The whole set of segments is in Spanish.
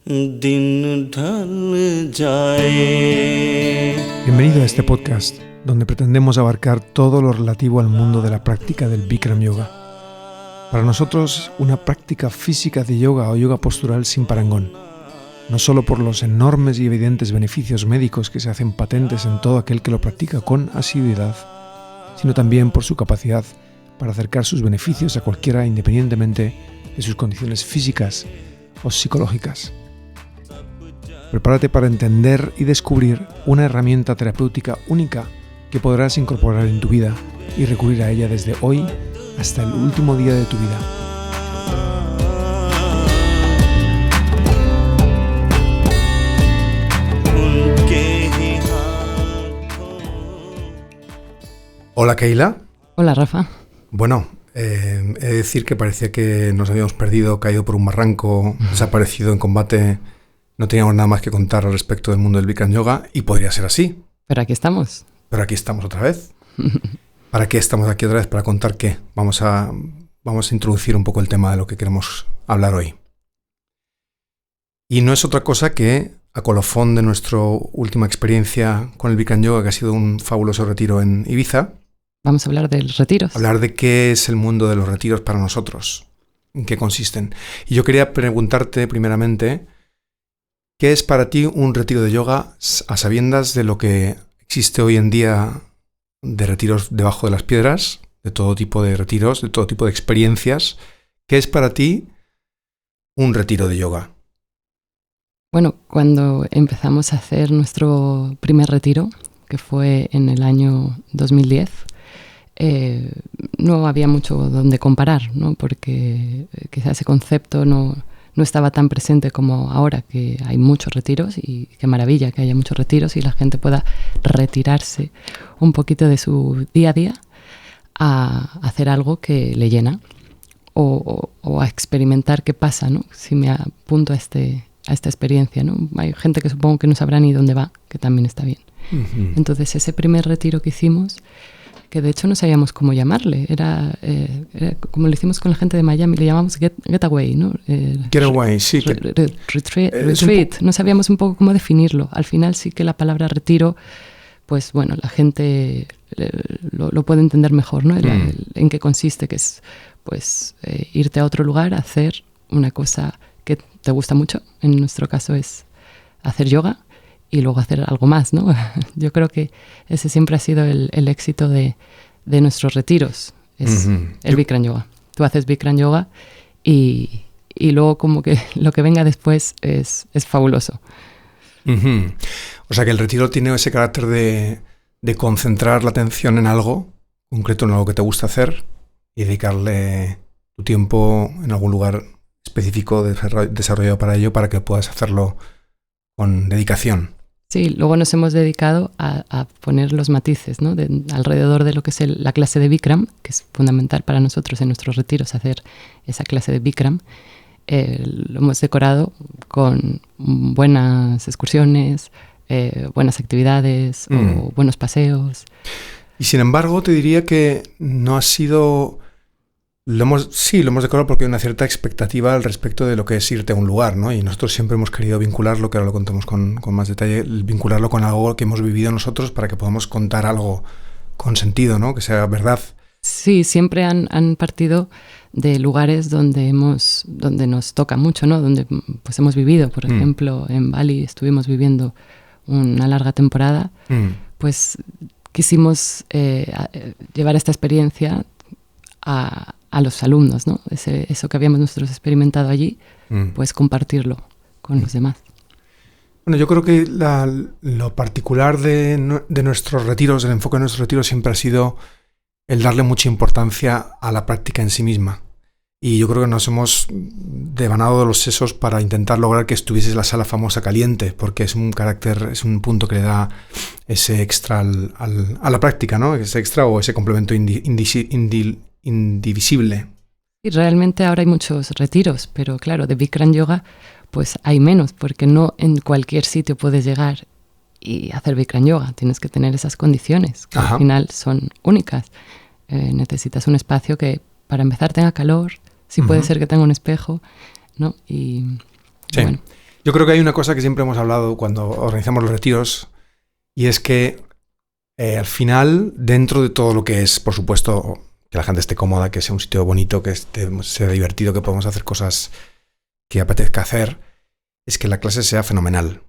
दिन ढल जाए. Bienvenido a este podcast, donde pretendemos abarcar todo lo relativo al mundo de la práctica del Bikram Yoga. Para nosotros, una práctica física de yoga o yoga postural sin parangón, no solo por los enormes y evidentes beneficios médicos que se hacen patentes en todo aquel que lo practica con asiduidad, sino también por su capacidad para acercar sus beneficios a cualquiera independientemente de sus condiciones físicas o psicológicas. Prepárate para entender y descubrir una herramienta terapéutica única que podrás incorporar en tu vida y recurrir a ella desde hoy hasta el último día de tu vida. Hola, Keila. Hola, Rafa. Bueno, he de decir que parecía que nos habíamos perdido, caído por un barranco, desaparecido en combate. No teníamos nada más que contar al respecto del mundo del Bikram Yoga y podría ser así. Pero aquí estamos. Pero aquí estamos otra vez. ¿Para qué estamos aquí otra vez? ¿Para contar qué? Vamos a introducir un poco el tema de lo que queremos hablar hoy. Y no es otra cosa que a colofón de nuestra última experiencia con el Bikram Yoga, que ha sido un fabuloso retiro en Ibiza. Vamos a hablar de los retiros. Hablar de qué es el mundo de los retiros para nosotros, en qué consisten. Y yo quería preguntarte primeramente, ¿qué es para ti un retiro de yoga a sabiendas de lo que existe hoy en día de retiros debajo de las piedras, de todo tipo de retiros, de todo tipo de experiencias? ¿Qué es para ti un retiro de yoga? Bueno, cuando empezamos a hacer nuestro primer retiro, que fue en el año 2010, no había mucho donde comparar, ¿no? Porque quizás ese concepto no estaba tan presente como ahora, que hay muchos retiros, y qué maravilla que haya muchos retiros y la gente pueda retirarse un poquito de su día a día a hacer algo que le llena o a experimentar qué pasa, ¿no? Si me apunto a esta experiencia, ¿no? Hay gente que supongo que no sabrá ni dónde va, que también está bien. Uh-huh. Entonces ese primer retiro que hicimos, que de hecho no sabíamos cómo llamarle, era como lo hicimos con la gente de Miami, le llamamos Getaway, ¿no? Getaway, sí. Retreat, no sabíamos un poco cómo definirlo. Al final sí que la palabra retiro, pues bueno, la gente lo puede entender mejor, ¿no? En qué consiste, que es pues irte a otro lugar a hacer una cosa que te gusta mucho. En nuestro caso es hacer yoga y luego hacer algo más, ¿no? Yo creo que ese siempre ha sido el éxito de nuestros retiros, es el Bikram Yoga. Tú haces Bikram Yoga y luego como que lo que venga después es fabuloso. Uh-huh. O sea que el retiro tiene ese carácter de concentrar la atención en algo concreto, en algo que te gusta hacer y dedicarle tu tiempo en algún lugar específico desarrollado para ello, para que puedas hacerlo con dedicación. Sí, luego nos hemos dedicado a poner los matices, ¿no? Alrededor de lo que es la clase de Bikram, que es fundamental para nosotros en nuestros retiros hacer esa clase de Bikram. Lo hemos decorado con buenas excursiones, buenas actividades o buenos paseos. Y sin embargo, te diría que no ha sido... Lo hemos decorado porque hay una cierta expectativa al respecto de lo que es irte a un lugar, ¿no? Y nosotros siempre hemos querido vincularlo, que ahora lo contamos con más detalle, vincularlo con algo que hemos vivido nosotros para que podamos contar algo con sentido, ¿no? Que sea verdad. Sí, siempre han partido de lugares donde nos toca mucho, ¿no? Donde pues hemos vivido. Por ejemplo, en Bali estuvimos viviendo una larga temporada. Pues quisimos llevar esta experiencia a los alumnos, ¿no? Eso que habíamos nosotros experimentado allí, pues compartirlo con los demás. Bueno, yo creo que lo particular de nuestros retiros, el enfoque de nuestros retiros siempre ha sido el darle mucha importancia a la práctica en sí misma. Y yo creo que nos hemos devanado de los sesos para intentar lograr que estuviese la sala famosa caliente, porque es un punto que le da ese extra a la práctica, ¿no? Ese extra o ese complemento indivisible. Y realmente ahora hay muchos retiros, pero claro, de Bikram Yoga pues hay menos, porque no en cualquier sitio puedes llegar y hacer Bikram Yoga. Tienes que tener esas condiciones, que al final son únicas. Necesitas un espacio que, para empezar, tenga calor, si puede ser que tenga un espejo, ¿no? Y sí. Bueno. Yo creo que hay una cosa que siempre hemos hablado cuando organizamos los retiros, y es que al final, dentro de todo lo que es, por supuesto, que la gente esté cómoda, que sea un sitio bonito, que sea divertido, que podamos hacer cosas que apetezca hacer, es que la clase sea fenomenal.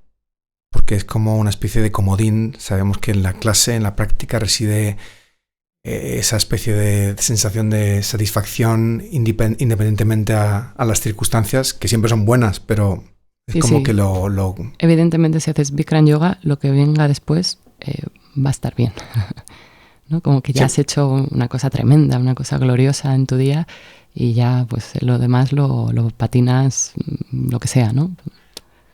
Porque es como una especie de comodín. Sabemos que en la clase, en la práctica, reside esa especie de sensación de satisfacción independientemente a las circunstancias, que siempre son buenas, pero es como que lo... Evidentemente, si haces Bikram yoga, lo que venga después va a estar bien. ¿No? Como que ya has hecho una cosa tremenda, una cosa gloriosa en tu día, y ya pues lo demás lo patinas, lo que sea, ¿no?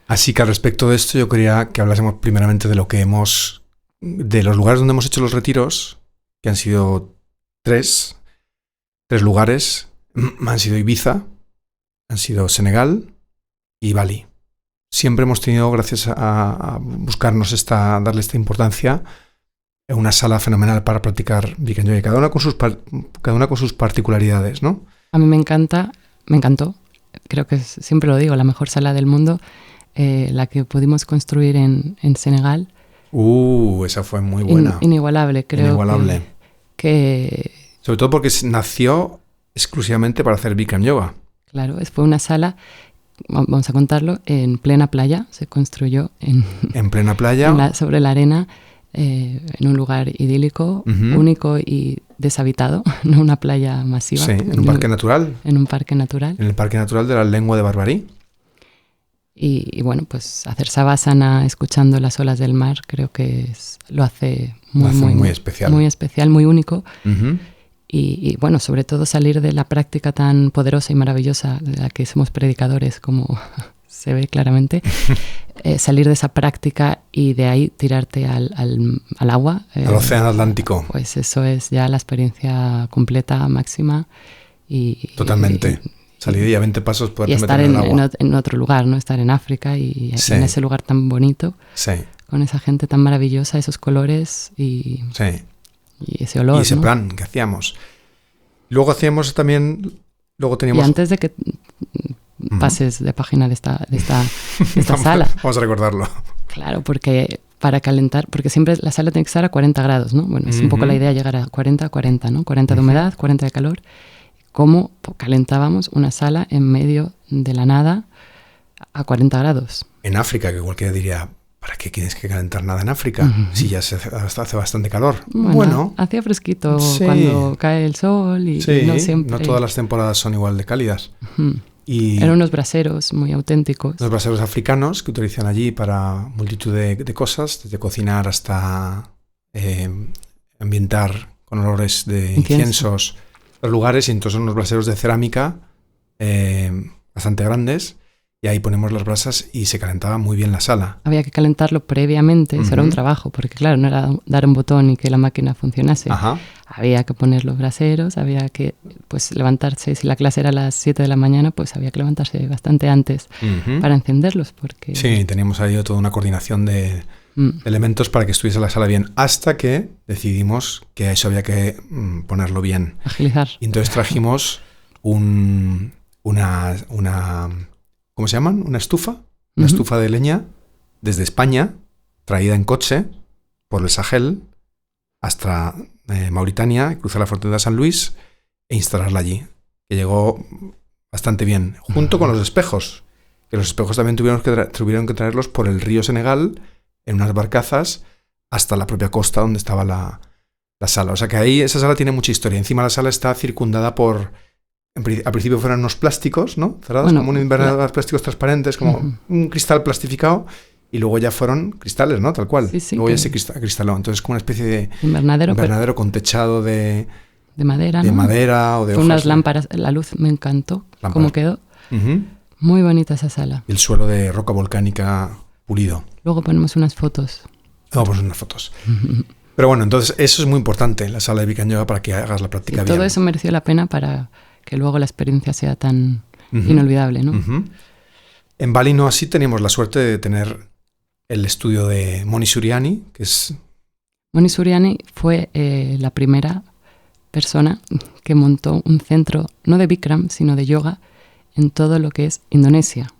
Así que al respecto de esto yo quería que hablásemos primeramente de de los lugares donde hemos hecho los retiros, que han sido tres lugares. Han sido Ibiza, han sido Senegal y Bali. Siempre hemos tenido, gracias a buscarnos darle esta importancia, una sala fenomenal para practicar Bikram yoga, cada una con sus particularidades, ¿no? A mí me encantó, creo que siempre lo digo, la mejor sala del mundo, la que pudimos construir en Senegal. Esa fue muy buena. Inigualable, creo. Inigualable. Que sobre todo porque nació exclusivamente para hacer Bikram yoga. Claro, fue una sala, vamos a contarlo, en plena playa, se construyó en plena playa, sobre la arena, en un lugar idílico, único y deshabitado, no una playa masiva. Sí, en un parque natural. En un parque natural. En el parque natural de la Lengua de Barbarí. Y bueno, pues hacer savasana escuchando las olas del mar creo que lo hace muy especial. Muy especial, muy único. Y bueno, sobre todo salir de la práctica tan poderosa y maravillosa de la que somos predicadores, como se ve claramente, salir de esa práctica y de ahí tirarte al agua. Al océano Atlántico. Pues eso es ya la experiencia completa, máxima. Totalmente. Salir y a 20 pasos poder estar meter en el agua. En otro lugar, ¿no? Estar en África y sí. En ese lugar tan bonito, sí. Con esa gente tan maravillosa, esos colores y ese olor. Y ese ¿no? plan que hacíamos. Luego hacíamos también... teníamos... Y antes de que pases de página de esta sala. Vamos a recordarlo. Claro, porque para calentar, porque siempre la sala tiene que estar a 40 grados, ¿no? Bueno, es un poco la idea llegar a 40, ¿no? 40 de humedad, 40 de calor. ¿Cómo calentábamos una sala en medio de la nada a 40 grados? En África, que cualquiera diría, ¿para qué tienes que calentar nada en África? Si ya hace bastante calor. Bueno, hacía fresquito cuando cae el sol y no siempre. No todas las temporadas son igual de cálidas. Y eran unos braseros muy auténticos. Los braseros africanos que utilizan allí para multitud de cosas, desde cocinar hasta ambientar con olores de inciensos los lugares, y entonces son unos braseros de cerámica bastante grandes, y ahí ponemos las brasas y se calentaba muy bien la sala. Había que calentarlo previamente, eso era un trabajo, porque claro, no era dar un botón y que la máquina funcionase. Había que poner los braseros, había que levantarse, si la clase era a las 7 de la mañana, pues había que levantarse bastante antes para encenderlos. Porque... Sí, teníamos ahí toda una coordinación de elementos para que estuviese la sala bien, hasta que decidimos que a eso había que ponerlo bien. Agilizar. Y entonces trajimos una ¿cómo se llaman? Una estufa. Una estufa de leña desde España, traída en coche por el Sahel hasta Mauritania, cruzar la frontera de San Luis e instalarla allí, que llegó bastante bien, junto con los espejos, que los espejos también tuvieron que traerlos por el río Senegal en unas barcazas hasta la propia costa donde estaba la sala. O sea que ahí esa sala tiene mucha historia. Encima la sala está circundada por... Al principio fueron unos plásticos, ¿no? Cerrados, como un invernadero de plásticos transparentes, como un cristal plastificado, y luego ya fueron cristales, ¿no? Tal cual. Sí, luego ya se cristaló. Entonces como una especie de invernadero con techado de madera, de ¿no? madera o de con hojas. Unas lámparas. La luz me encantó. Cómo quedó. Muy bonita esa sala. Y el suelo de roca volcánica pulido. Luego ponemos unas fotos. Luego ponemos unas fotos. Pero bueno, entonces eso es muy importante, la sala de Bikram yoga, para que hagas la práctica bien. Todo eso mereció la pena para que luego la experiencia sea tan inolvidable, ¿no? En Bali no así, teníamos la suerte de tener el estudio de Moni Suryani, que es... Moni Suryani fue la primera persona que montó un centro, no de Bikram, sino de yoga, en todo lo que es Indonesia.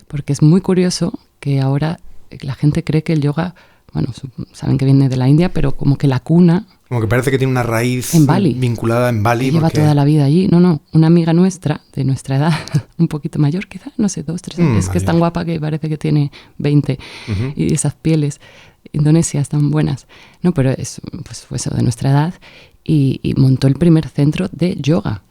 Porque es muy curioso que ahora la gente cree que el yoga, bueno, saben que viene de la India, pero como que la cuna... Como que parece que tiene una raíz en Bali, vinculada en Bali. Que lleva toda la vida allí. No, una amiga nuestra, de nuestra edad, un poquito mayor quizá, no sé, 2, 3 años, es que es tan guapa que parece que tiene 20, y esas pieles indonesias tan buenas. No, pero es pues fue eso, de nuestra edad, y montó el primer centro de yoga.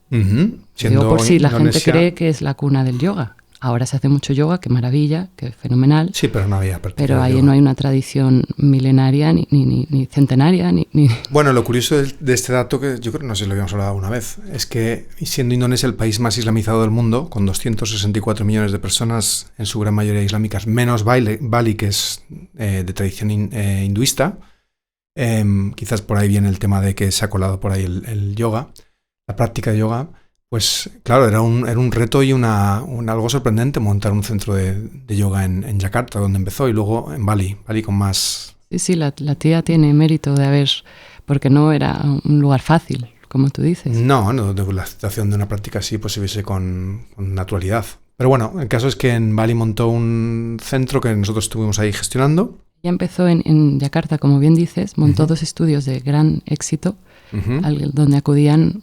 Digo, por si la gente cree que es la cuna del yoga. Ahora se hace mucho yoga, qué maravilla, qué fenomenal. Sí, pero no había práctica. Pero ahí no hay una tradición milenaria ni centenaria. Ni... Bueno, lo curioso de este dato, que yo creo que no sé si lo habíamos hablado una vez, es que siendo Indonesia el país más islamizado del mundo, con 264 millones de personas, en su gran mayoría islámicas, menos Bali, que es de tradición hinduista, quizás por ahí viene el tema de que se ha colado por ahí el yoga, la práctica de yoga. Pues claro, era un reto y algo sorprendente montar un centro de yoga en Yakarta, donde empezó, y luego en Bali con más... Sí, la tía tiene mérito de haber... Porque no era un lugar fácil, como tú dices. No, la situación de una práctica así pues se viese con naturalidad. Pero bueno, el caso es que en Bali montó un centro que nosotros estuvimos ahí gestionando. Ya empezó en Yakarta, como bien dices, montó 2 estudios de gran éxito, donde acudían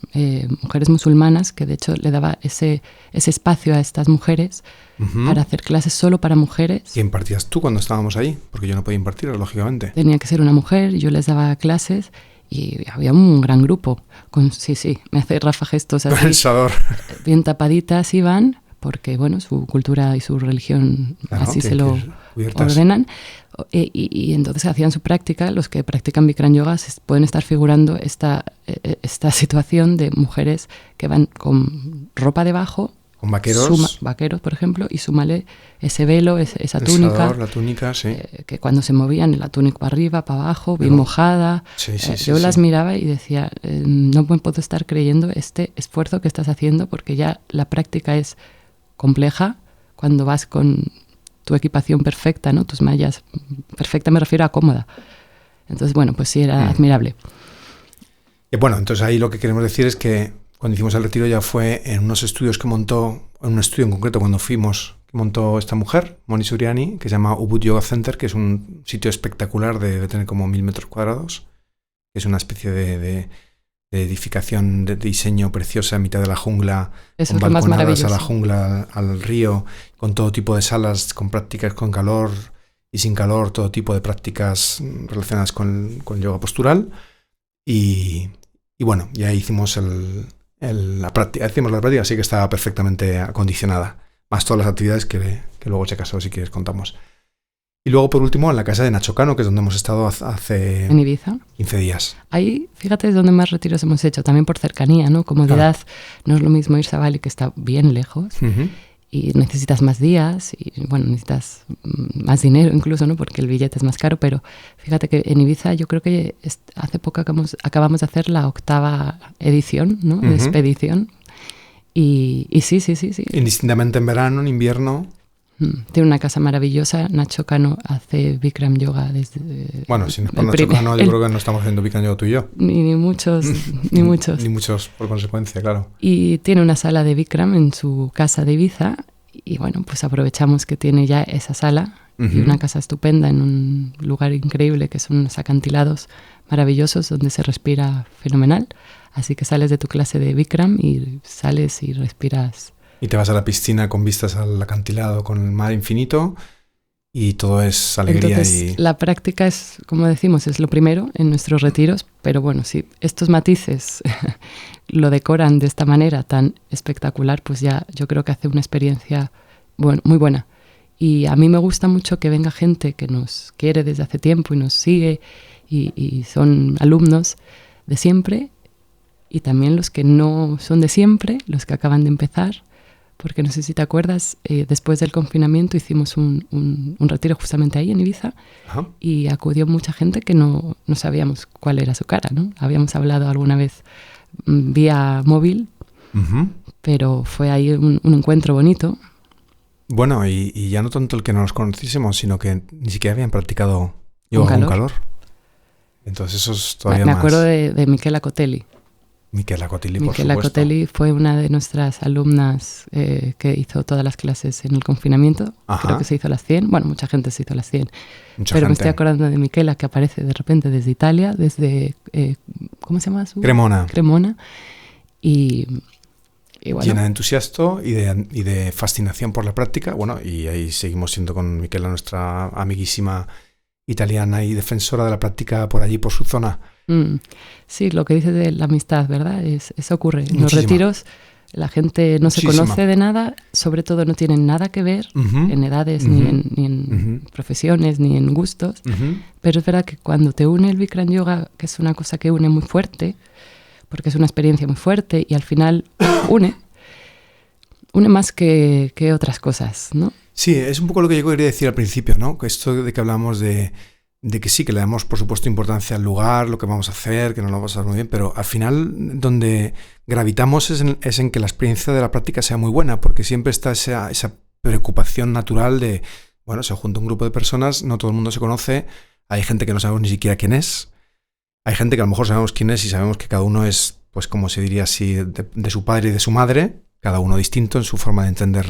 mujeres musulmanas, que de hecho le daba ese espacio a estas mujeres para hacer clases solo para mujeres. ¿Y impartías tú cuando estábamos ahí? Porque yo no podía impartir, lógicamente. Tenía que ser una mujer, yo les daba clases y había un gran grupo. Sí, me hace Rafa gestos así. Pensador. Bien tapaditas iban, porque bueno, su cultura y su religión así se lo ordenan. Y entonces hacían su práctica. Los que practican Bikram Yoga pueden estar figurando esta situación de mujeres que van con ropa debajo, con vaqueros, vaqueros por ejemplo, y súmale ese velo, esa túnica, la túnica, sí. Que cuando se movían la túnica para arriba, para abajo, bien mojada. Yo las miraba y decía, no me puedo estar creyendo este esfuerzo que estás haciendo, porque ya la práctica es compleja cuando vas con tu equipación perfecta, ¿no? Tus mallas perfecta, me refiero a cómoda. Entonces, bueno, pues sí, era admirable. Y bueno, entonces ahí lo que queremos decir es que cuando hicimos el retiro ya fue en unos estudios que montó, en un estudio en concreto cuando fuimos, que montó esta mujer, Moni Suryani, que se llama Ubud Yoga Center, que es un sitio espectacular, debe tener como 1000 metros cuadrados, que es una especie de edificación de diseño preciosa en mitad de la jungla, eso con es lo más maravilloso. A la jungla, al río, con todo tipo de salas, con prácticas con calor y sin calor, todo tipo de prácticas relacionadas con yoga postural. Y bueno, ya hicimos la práctica, así que estaba perfectamente acondicionada, más todas las actividades que luego, si acaso, si quieres, contamos. Y luego, por último, en la casa de Nacho Cano, que es donde hemos estado hace en Ibiza. 15 días. Ahí, fíjate, es donde más retiros hemos hecho, también por cercanía, ¿no? Comodidad. No es lo mismo irse a Bali, que está bien lejos, y necesitas más días, y bueno, necesitas más dinero incluso, ¿no? Porque el billete es más caro, pero fíjate que en Ibiza yo creo que hace poco acabamos de hacer la 8ª edición, ¿no? De expedición. Y sí. Indistintamente en verano, en invierno... Tiene una casa maravillosa. Nacho Cano hace Bikram Yoga desde... Bueno, si no es por Nacho Cano, yo creo que no estamos haciendo Bikram Yoga tú y yo. Ni muchos, ni muchos. Ni muchos, por consecuencia, claro. Y tiene una sala de Bikram en su casa de Ibiza. Y bueno, pues aprovechamos que tiene ya esa sala y una casa estupenda en un lugar increíble, que son unos acantilados maravillosos donde se respira fenomenal. Así que sales de tu clase de Bikram y sales y respiras... Y te vas a la piscina con vistas al acantilado, con el mar infinito, y todo es alegría. Entonces, la práctica es, como decimos, es lo primero en nuestros retiros, pero bueno, si estos matices lo decoran de esta manera tan espectacular, pues ya yo creo que hace una experiencia muy buena. Y a mí me gusta mucho que venga gente que nos quiere desde hace tiempo y nos sigue, y son alumnos de siempre, y también los que no son de siempre, los que acaban de empezar. Porque no sé si te acuerdas, después del confinamiento hicimos un retiro justamente ahí en Ibiza. Ajá. Y acudió mucha gente que no sabíamos cuál era su cara, ¿no? Habíamos hablado alguna vez vía móvil, pero fue ahí un encuentro bonito. Bueno, y ya no tanto el que no nos conociésemos, sino que ni siquiera habían practicado yoga con calor. Entonces eso es todavía más... Me acuerdo de Michela Cotelli. Michela Cotelli, por Michela supuesto. Cotelli fue una de nuestras alumnas que hizo todas las clases en el confinamiento. Ajá. Creo que se hizo las 100. Bueno, mucha gente se hizo las 100. Mucha Pero gente. me estoy acordando de Michela, que aparece de repente desde Italia, desde... ¿cómo se llama su? Cremona. Y bueno, llena de entusiasmo y de fascinación por la práctica. Bueno, y ahí seguimos siendo con Michela, nuestra amiguísima italiana y defensora de la práctica por allí, por su zona. Sí, lo que dices de la amistad, ¿verdad? Eso ocurre. En los Muchísima. retiros la gente no se conoce de nada, sobre todo no tienen nada que ver en edades, ni en profesiones, ni en gustos. Pero es verdad que cuando te une el Bikram Yoga, que es una cosa que une muy fuerte, porque es una experiencia muy fuerte y al final une más que otras cosas, ¿no? Sí, es un poco lo que yo quería decir al principio, ¿no? Esto de que hablamos de que sí, que le damos, por supuesto, importancia al lugar, lo que vamos a hacer, que nos lo vamos a pasar muy bien, pero al final donde gravitamos es en que la experiencia de la práctica sea muy buena, porque siempre está esa preocupación natural de, bueno, se junta un grupo de personas, no todo el mundo se conoce, hay gente que no sabemos ni siquiera quién es, hay gente que a lo mejor sabemos quién es y sabemos que cada uno es, pues como se diría así, de su padre y de su madre, cada uno distinto en su forma de entender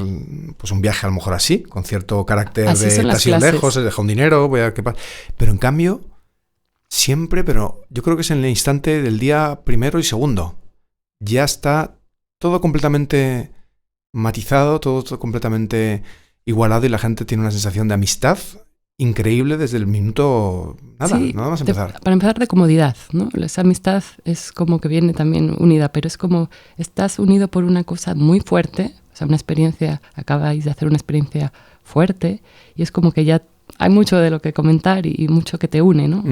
pues un viaje a lo mejor así, con cierto carácter así de casi lejos, he dejado un dinero, voy a ver qué pasa. Pero en cambio, siempre, pero yo creo que es en el instante del día primero y segundo, ya está todo completamente matizado, todo completamente igualado y la gente tiene una sensación de amistad increíble desde el minuto nada más empezar. Para empezar, de comodidad, ¿no? Esa amistad es como que viene también unida, pero es como estás unido por una cosa muy fuerte, o sea, una experiencia, acabáis de hacer una experiencia fuerte y es como que ya hay mucho de lo que comentar y mucho que te une, ¿no?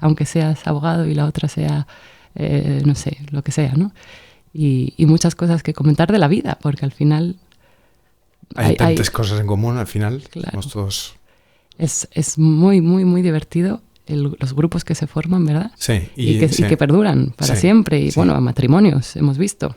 Aunque seas abogado y la otra sea, no sé, lo que sea, ¿no? Y muchas cosas que comentar de la vida, porque al final... Hay tantas cosas en común, al final, claro. Somos todos... Es muy, muy, muy divertido los grupos que se forman, ¿verdad? Sí. Y que perduran para siempre. Y bueno, a matrimonios hemos visto.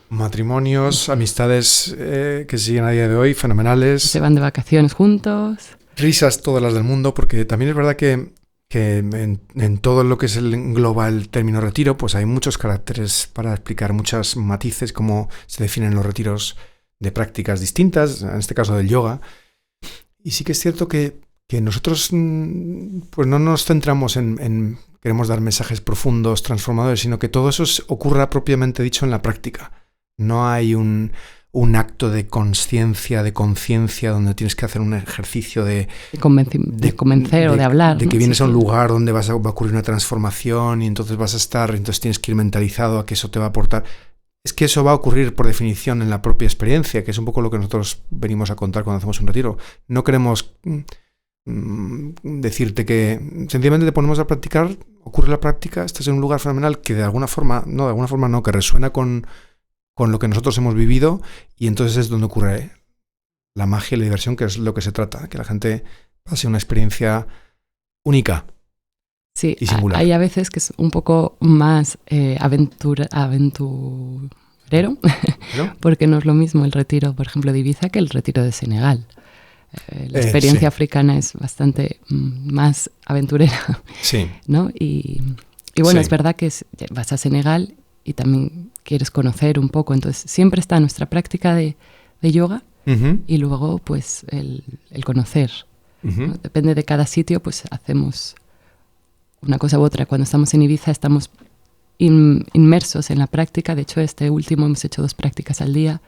Matrimonios, amistades que siguen a día de hoy, fenomenales. Se van de vacaciones juntos. Risas todas las del mundo, porque también es verdad que en todo lo que engloba el término retiro, pues hay muchos caracteres para explicar, muchos matices, cómo se definen los retiros de prácticas distintas, en este caso del yoga. Y sí que es cierto que nosotros pues no nos centramos en queremos dar mensajes profundos, transformadores, sino que todo eso ocurra propiamente dicho en la práctica. No hay un acto de conciencia, de conciencia, donde tienes que hacer un ejercicio de convencer o de hablar. De que vienes a un lugar donde va a ocurrir una transformación y entonces vas a estar, entonces tienes que ir mentalizado a que eso te va a aportar. Es que eso va a ocurrir por definición en la propia experiencia, que es un poco lo que nosotros venimos a contar cuando hacemos un retiro. No queremos decirte que sencillamente te ponemos a practicar, ocurre la práctica, estás en un lugar fenomenal que de alguna forma no, que resuena con lo que nosotros hemos vivido y entonces es donde ocurre la magia y la diversión, que es lo que se trata, que la gente pase una experiencia única. Sí, y singular. Hay a veces que es un poco más aventurero, ¿no? Porque no es lo mismo el retiro, por ejemplo, de Ibiza que el retiro de Senegal. La experiencia africana es bastante más aventurera, ¿no? Y bueno, es verdad que vas a Senegal y también quieres conocer un poco, entonces siempre está nuestra práctica de yoga y luego pues el conocer, ¿no? Depende de cada sitio, pues hacemos una cosa u otra. Cuando estamos en Ibiza estamos inmersos en la práctica. De hecho, este último hemos hecho 2 prácticas al día.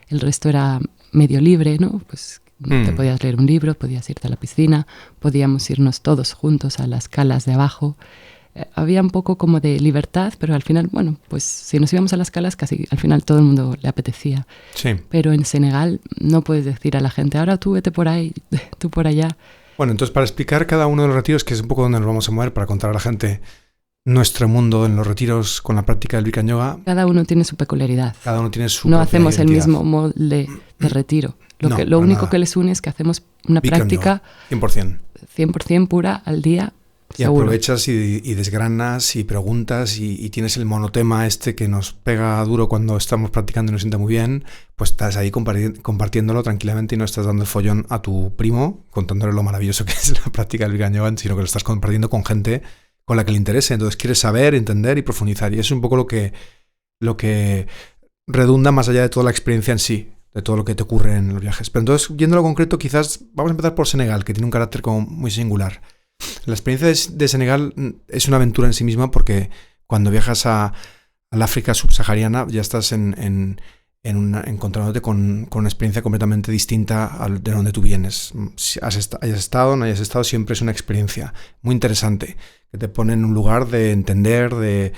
El resto era medio libre, ¿no? Pues te podías leer un libro, podías irte a la piscina, podíamos irnos todos juntos a las calas de abajo. Había un poco como de libertad, pero al final, bueno, pues si nos íbamos a las calas, casi al final todo el mundo le apetecía. Sí. Pero en Senegal no puedes decir a la gente, ahora tú vete por ahí, tú por allá. Bueno, entonces para explicar cada uno de los retiros, que es un poco donde nos vamos a mover para contar a la gente nuestro mundo en los retiros con la práctica del Bikram Yoga. Cada uno tiene su peculiaridad. Cada uno tiene su No propia hacemos identidad. el mismo molde de retiro. Lo único que les une es que hacemos una Bikram práctica Yoga, 100% pura al día. Y seguro. aprovechas y desgranas y preguntas y tienes el monotema este que nos pega duro cuando estamos practicando y nos sienta muy bien, pues estás ahí compartiéndolo tranquilamente y no estás dando el follón a tu primo contándole lo maravilloso que es la práctica del Bikram Yoga, sino que lo estás compartiendo con gente con la que le interese. Entonces quieres saber, entender y profundizar. Y eso es un poco lo que lo que redunda más allá de toda la experiencia en sí, de todo lo que te ocurre en los viajes. Pero entonces, yendo a lo concreto, quizás vamos a empezar por Senegal, que tiene un carácter como muy singular. La experiencia de Senegal es una aventura en sí misma porque cuando viajas al África subsahariana ya estás encontrándote con una experiencia completamente distinta de donde tú vienes. Si hayas estado o no hayas estado, siempre es una experiencia muy interesante, que te pone en un lugar de entender, de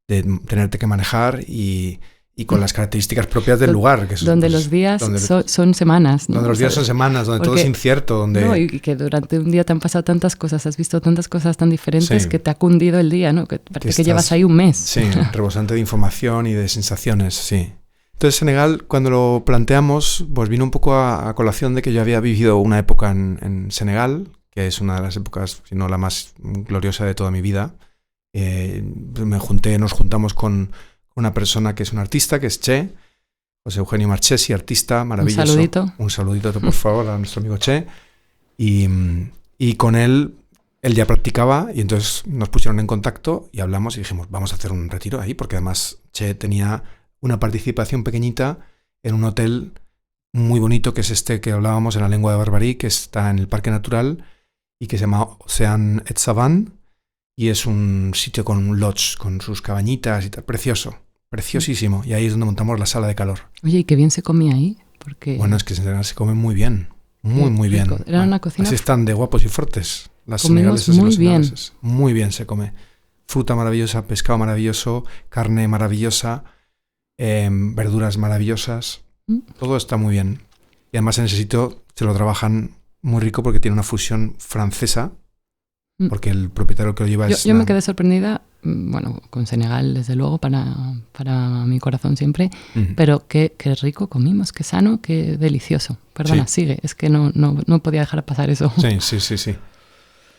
tenerte que manejar y con las características propias del lugar. Que donde los días son semanas, ¿no? Donde los días son semanas, donde todo es incierto. Donde... No, y que durante un día te han pasado tantas cosas, has visto tantas cosas tan diferentes que te ha cundido el día, ¿no? Que parece que llevas ahí un mes. Sí, rebosante de información y de sensaciones, sí. Entonces Senegal, cuando lo planteamos, pues vino un poco a colación de que yo había vivido una época en Senegal, que es una de las épocas, si no la más gloriosa de toda mi vida. Nos juntamos con una persona que es un artista, que es Che, José Eugenio Marchesi, artista maravilloso. Un saludito, por favor, a nuestro amigo Che. Y con él ya practicaba y entonces nos pusieron en contacto y hablamos y dijimos, vamos a hacer un retiro ahí, porque además Che tenía una participación pequeñita en un hotel muy bonito, que es este que hablábamos en la lengua de Barbarí, que está en el Parque Natural y que se llama Océan et Savane. Y es un sitio con un lodge, con sus cabañitas y tal. Precioso, preciosísimo. Y ahí es donde montamos la sala de calor. Oye, ¿y qué bien se comía ahí? Porque... Bueno, es que se come muy bien. Muy bien. Era una cocina... Así están de guapos y fuertes las senegalesas y los senegaleses. Muy bien se come. Fruta maravillosa, pescado maravilloso, carne maravillosa, verduras maravillosas. Todo está muy bien. Y además en ese sitio se lo trabajan muy rico porque tiene una fusión francesa. Porque el propietario que lo lleva yo me quedé sorprendida, bueno, con Senegal desde luego para mi corazón siempre, pero qué rico comimos, qué sano, qué delicioso. Perdona, sigue, es que no podía dejar pasar eso. Sí.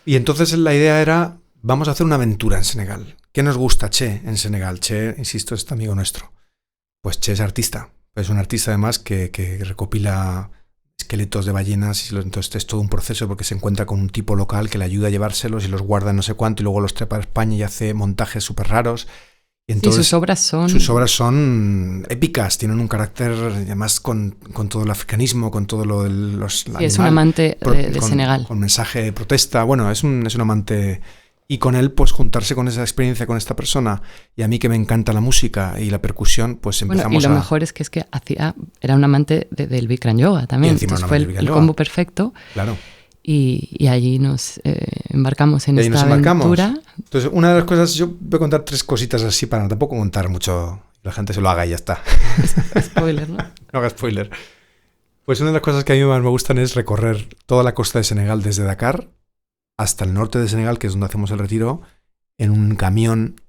Y entonces la idea era, vamos a hacer una aventura en Senegal. ¿Qué nos gusta Che en Senegal? Che, insisto, es amigo nuestro. Pues Che es artista, es un artista además que recopila esqueletos de ballenas y entonces es todo un proceso porque se encuentra con un tipo local que le ayuda a llevárselos y los guarda no sé cuánto y luego los trae para España y hace montajes súper raros. Y entonces, sus obras son épicas, tienen un carácter además con todo el africanismo, con todo lo de los animales, es un amante de Senegal. Con mensaje de protesta, bueno, es un amante. Y con él, pues juntarse con esa experiencia con esta persona y a mí que me encanta la música y la percusión, pues empezamos y lo mejor es que era un amante del Bikram Yoga también. Entonces fue el combo perfecto. Claro. Y allí nos embarcamos en esta aventura. Entonces, una de las cosas, yo voy a contar 3 cositas así para tampoco contar mucho, la gente se lo haga y ya está. Spoiler, ¿no? No haga spoiler. Pues una de las cosas que a mí más me gustan es recorrer toda la costa de Senegal desde Dakar hasta el norte de Senegal, que es donde hacemos el retiro, en un camión.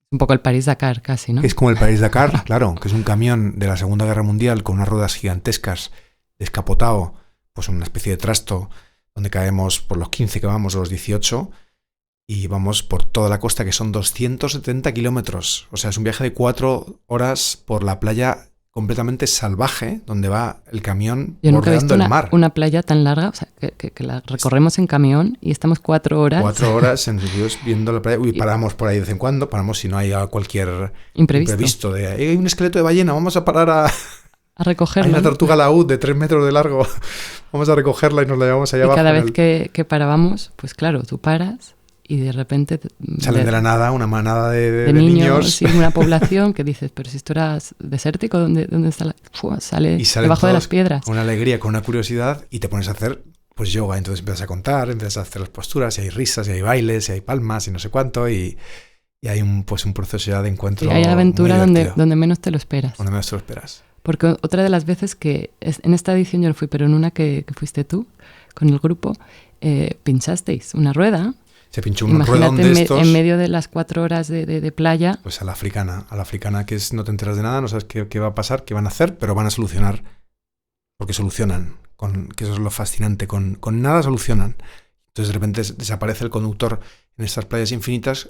Un poco el París-Dakar casi, ¿no? Que es como el París-Dakar, claro, que es un camión de la Segunda Guerra Mundial con unas ruedas gigantescas, descapotado, pues una especie de trasto, donde caemos por los 15 que vamos, o los 18, y vamos por toda la costa, que son 270 kilómetros. O sea, es un viaje de 4 horas por la playa completamente salvaje, donde va el camión bordeando el mar. Una playa tan larga, o sea, que la recorremos en camión y estamos 4 horas. 4 horas en ríos viendo la playa. Uy, paramos por ahí de vez en cuando, paramos si no hay cualquier imprevisto. Hay un esqueleto de ballena, vamos a parar a recogerla. Hay una tortuga laúd de 3 metros de largo, vamos a recogerla y nos la llevamos allá abajo. Y cada vez que parábamos, pues claro, tú paras y de repente salen de la nada una manada de niños y una población que dices, pero si esto era desértico, ¿dónde está la...? Sale debajo de las piedras. Con una alegría, con una curiosidad y te pones a hacer pues yoga. Entonces empiezas a contar, empiezas a hacer las posturas y hay risas y hay bailes y hay palmas y no sé cuánto y hay un proceso ya de encuentro. Y hay aventura donde menos te lo esperas. Donde menos te lo esperas. Porque otra de las veces en esta edición yo no fui, pero en una que fuiste tú con el grupo, pinchasteis una rueda. Se pinchó un ruedón de estos. En medio de las 4 horas de playa. Pues a la africana que es no te enteras de nada, no sabes qué va a pasar, qué van a hacer, pero van a solucionar. Porque solucionan, que eso es lo fascinante, con nada solucionan. Entonces de repente desaparece el conductor en estas playas infinitas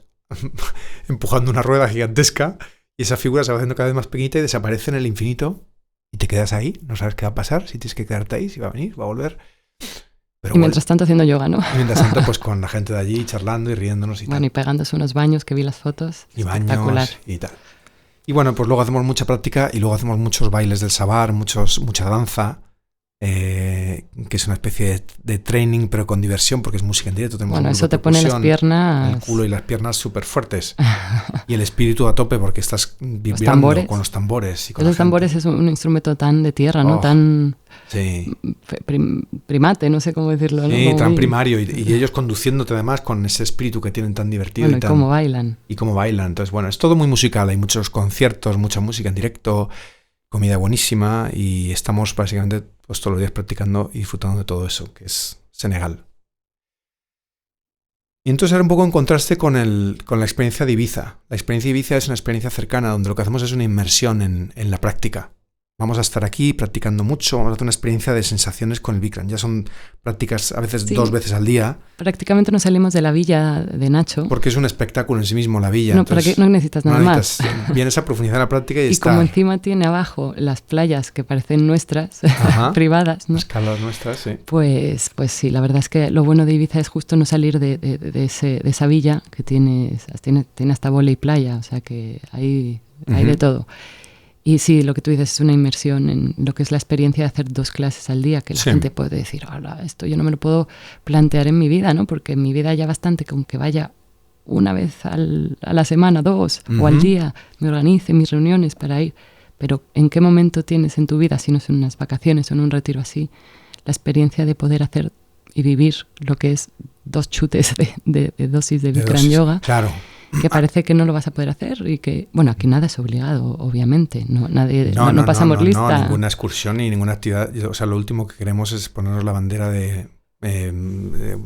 empujando una rueda gigantesca y esa figura se va haciendo cada vez más pequeñita y desaparece en el infinito y te quedas ahí, no sabes qué va a pasar, si tienes que quedarte ahí, si va a venir, va a volver. Pero y mientras tanto haciendo yoga, ¿no? Y mientras tanto, pues con la gente de allí charlando y riéndonos y tal. Bueno, y pegándose unos baños, que vi las fotos. Y baños y tal. Y bueno, pues luego hacemos mucha práctica y luego hacemos muchos bailes del sabar, mucha danza, que es una especie de training, pero con diversión, porque es música en directo. Bueno, eso te pone las piernas... El culo y las piernas súper fuertes. Y el espíritu a tope, porque estás vibrando con los tambores. Y con los tambores es un instrumento tan de tierra, ¿no? Tan... Sí. Primate, no sé cómo decirlo. Sí, ¿no? tan primario. Y ellos conduciéndote además con ese espíritu que tienen tan divertido. Bueno, y cómo bailan. Y cómo bailan. Entonces, bueno, es todo muy musical. Hay muchos conciertos, mucha música en directo, comida buenísima y estamos básicamente pues, todos los días practicando y disfrutando de todo eso, que es Senegal. Y entonces era un poco en contraste con la experiencia de Ibiza. La experiencia de Ibiza es una experiencia cercana donde lo que hacemos es una inmersión en la práctica. Vamos a estar aquí practicando mucho, vamos a hacer una experiencia de sensaciones con el Bikram. Ya son prácticas a veces 2 veces al día. Prácticamente no salimos de la villa de Nacho. Porque es un espectáculo en sí mismo la villa. No, entonces, ¿para qué? No necesitas nada más. Vienes a profundizar en la práctica y como encima tiene abajo las playas que parecen nuestras, privadas, ¿no? Escalas nuestras, sí. Pues sí, la verdad es que lo bueno de Ibiza es justo no salir de esa villa que tiene hasta bola y playa, o sea que hay de todo. Y sí, lo que tú dices es una inmersión en lo que es la experiencia de hacer 2 clases al día, que la gente puede decir, hola, esto yo no me lo puedo plantear en mi vida, ¿no? Porque en mi vida ya bastante con que vaya una vez a la semana, 2, o al día, me organice mis reuniones para ir. Pero ¿en qué momento tienes en tu vida, si no son unas vacaciones o en un retiro así, la experiencia de poder hacer y vivir lo que es 2 chutes de dosis de Bikram Yoga? Claro. Que parece que no lo vas a poder hacer y que, bueno, aquí nada es obligado, obviamente, no pasamos lista. No, ninguna excursión ni ninguna actividad, o sea, lo último que queremos es ponernos la bandera de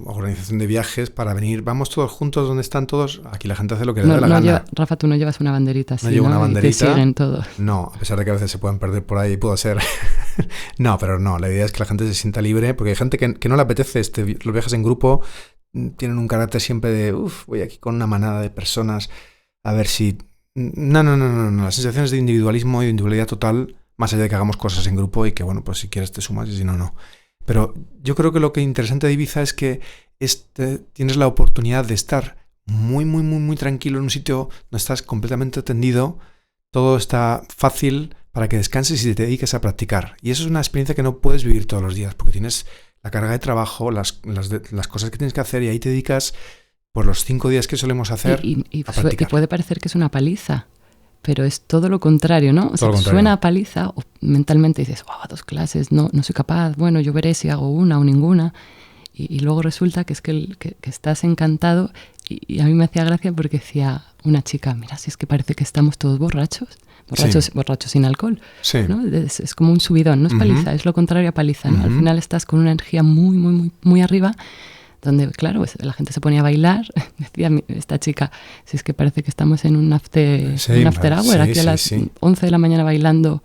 organización de viajes para venir, vamos todos juntos, ¿dónde están todos? Aquí la gente hace lo que le da la gana. Rafa, tú no llevas una banderita así, no llevo una banderita, y te siguen todos. No, a pesar de que a veces se pueden perder por ahí, puedo ser. No, pero no, la idea es que la gente se sienta libre, porque hay gente que no le apetece los viajes en grupo. Tienen un carácter siempre de voy aquí con una manada de personas a ver si... No. Las sensaciones de individualismo y de individualidad total, más allá de que hagamos cosas en grupo y que, bueno, pues si quieres te sumas y si no, no. Pero yo creo que lo que es interesante de Ibiza es que tienes la oportunidad de estar muy, muy, muy, muy tranquilo en un sitio donde estás completamente atendido, todo está fácil para que descanses y te dediques a practicar. Y eso es una experiencia que no puedes vivir todos los días, porque tienes la carga de trabajo, las cosas que tienes que hacer y ahí te dedicas por los 5 días que solemos hacer a practicar. Y puede parecer que es una paliza, pero es todo lo contrario, ¿no? O sea, suena a paliza o mentalmente dices, 2 clases, no soy capaz, bueno, yo veré si hago una o ninguna. Y luego resulta que es que estás encantado y a mí me hacía gracia porque decía una chica, mira, si es que parece que estamos todos borrachos sin alcohol, ¿no? Es como un subidón, no es paliza, es lo contrario a paliza, ¿no? Al final estás con una energía muy, muy, muy, muy arriba, donde, claro, pues, la gente se ponía a bailar. Decía esta chica, si es que parece que estamos en un after hour, aquí a las 11 de la mañana bailando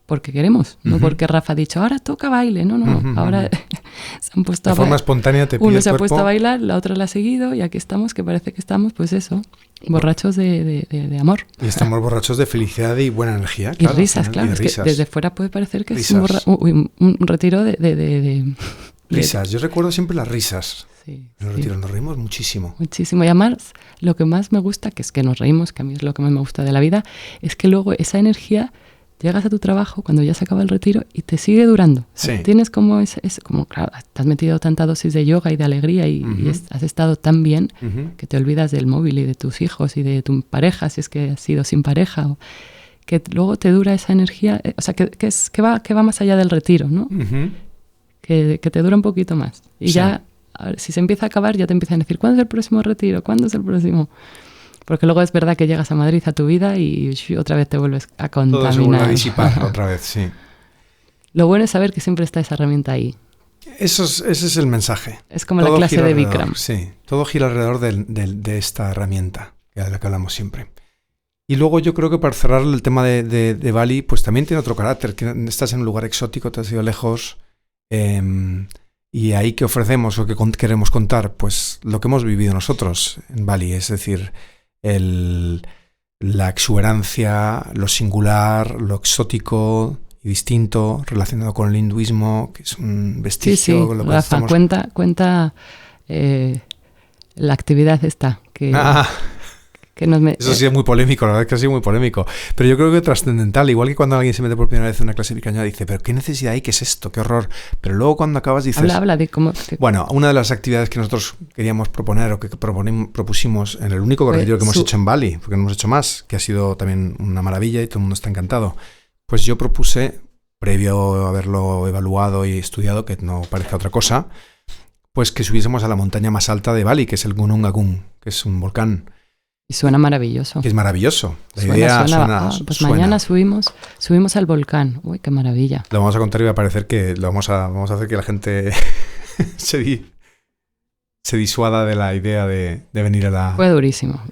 porque queremos, no porque Rafa ha dicho, ahora toca baile, no, ahora se han puesto de forma espontánea te pide uno el se cuerpo. Ha puesto a bailar, la otra la ha seguido y aquí estamos, que parece que estamos, pues eso, borrachos de amor. Y estamos borrachos de felicidad y buena energía. Y risas, claro, es que desde fuera puede parecer que risas. Es un retiro de risas, yo recuerdo siempre las risas. Sí, en los retiros nos reímos muchísimo. Muchísimo. Y además, lo que más me gusta, que es que nos reímos, que a mí es lo que más me gusta de la vida, es que luego esa energía, llegas a tu trabajo cuando ya se acaba el retiro y te sigue durando. O sea, tienes como, como, claro, te has metido tanta dosis de yoga y de alegría y has estado tan bien que te olvidas del móvil y de tus hijos y de tu pareja, si es que has sido sin pareja, que luego te dura esa energía, o sea, que va más allá del retiro, ¿no? Que te dura un poquito más. Y ya, a ver, si se empieza a acabar, ya te empiezan a decir, ¿cuándo es el próximo retiro? ¿Cuándo es el próximo? Porque luego es verdad que llegas a Madrid, a tu vida, y otra vez te vuelves a contaminar. Todo se vuelve a disipar otra vez, sí. Lo bueno es saber que siempre está esa herramienta ahí. Ese es el mensaje. Es como todo la clase de Bikram. Sí, todo gira alrededor de esta herramienta de la que hablamos siempre. Y luego yo creo que para cerrar el tema de Bali, pues también tiene otro carácter. Estás en un lugar exótico, te has ido lejos, y ahí ¿qué ofrecemos o qué queremos contar? Pues lo que hemos vivido nosotros en Bali, es decir, la exuberancia, lo singular, lo exótico y distinto relacionado con el hinduismo, que es un vestigio. Sí, Rafa, cuenta la actividad esta, que Eso sí es muy polémico, la verdad es que ha sido muy polémico. Pero yo creo que trascendental, igual que cuando alguien se mete por primera vez en una clase de Bikram Yoga dice, pero qué necesidad hay, qué es esto, qué horror. Pero luego cuando acabas dices... Habla de cómo... Bueno, una de las actividades que nosotros queríamos proponer o que propusimos en el único retiro que hemos hecho en Bali, porque no hemos hecho más, que ha sido también una maravilla y todo el mundo está encantado, pues yo propuse, previo a haberlo evaluado y estudiado, que no parezca otra cosa, pues que subiésemos a la montaña más alta de Bali, que es el Gunung Agung, que es un volcán. Y suena maravilloso. Que es maravilloso. La suena. Pues suena. Mañana subimos al volcán. Uy, qué maravilla. Lo vamos a contar y va a parecer que vamos a hacer que la gente se disuada de la idea de venir a la... Fue durísimo.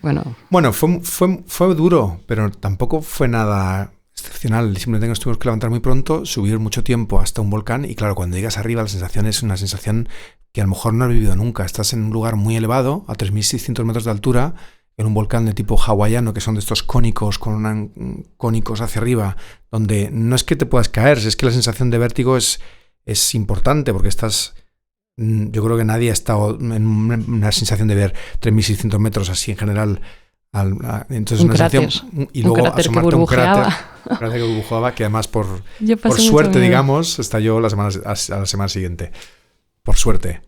Bueno, fue duro, pero tampoco fue nada excepcional. Simplemente nos tuvimos que levantar muy pronto, subir mucho tiempo hasta un volcán y claro, cuando llegas arriba la sensación es una sensación que a lo mejor no has vivido nunca. Estás en un lugar muy elevado, a 3.600 metros de altura, en un volcán de tipo hawaiano, que son de estos cónicos, cónicos hacia arriba, donde no es que te puedas caer, es que la sensación de vértigo es importante, porque estás... Yo creo que nadie ha estado en una sensación de ver 3.600 metros así en general. Entonces una sensación... Y luego asomarte a un cráter que burbujeaba, que además por suerte, digamos, estalló a la semana siguiente. Por suerte.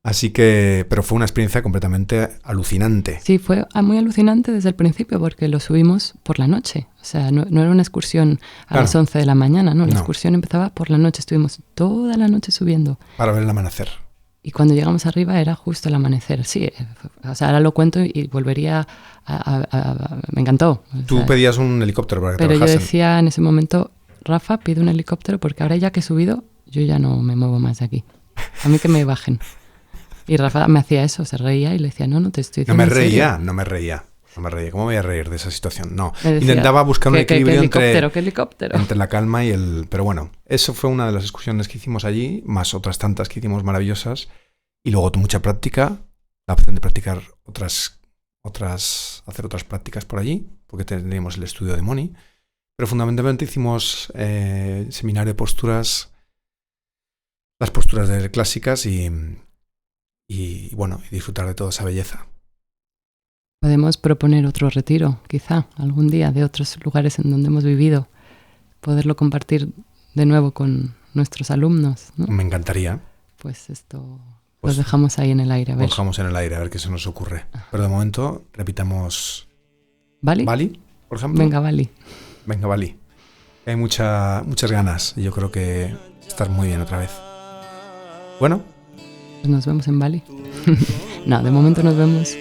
Así que, pero fue una experiencia completamente alucinante. Sí, fue muy alucinante desde el principio porque lo subimos por la noche. O sea, no era una excursión a las 11 de la mañana, ¿no? La excursión empezaba por la noche. Estuvimos toda la noche subiendo. Para ver el amanecer. Y cuando llegamos arriba era justo el amanecer. Sí, o sea, ahora lo cuento y volvería me encantó. Tú pedías un helicóptero para que pero te bajasen. Yo decía en ese momento, Rafa, pide un helicóptero porque ahora ya que he subido, yo ya no me muevo más de aquí. A mí que me bajen. Y Rafa me hacía eso, se reía y le decía, no te estoy diciendo. No me reía. ¿Cómo voy a reír de esa situación? No. Decía, intentaba buscar un equilibrio entre la calma y el... Pero bueno, eso fue una de las excursiones que hicimos allí, más otras tantas que hicimos maravillosas. Y luego mucha práctica, la opción de practicar hacer otras prácticas por allí, porque teníamos el estudio de Moni. Pero fundamentalmente hicimos seminario de posturas, las posturas clásicas y disfrutar de toda esa belleza. Podemos proponer otro retiro, quizá, algún día, de otros lugares en donde hemos vivido, poderlo compartir de nuevo con nuestros alumnos, ¿no? Me encantaría. Pues esto lo dejamos ahí en el aire, a ver. Lo dejamos en el aire, a ver qué se nos ocurre. Pero de momento, repitamos... ¿Bali? Por ejemplo. Venga, Bali. Hay muchas ganas y yo creo que estar muy bien otra vez. Bueno. Pues nos vemos en Bali. No, de momento nos vemos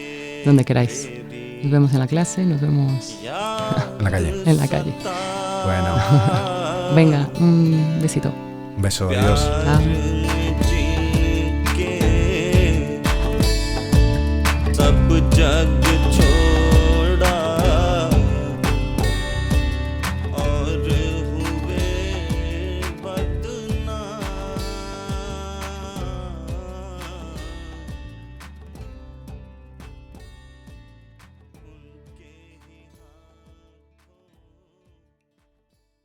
donde queráis. Nos vemos en la clase, nos vemos... En la calle. En la calle. Bueno. Venga, un besito. Un beso, adiós. Chao.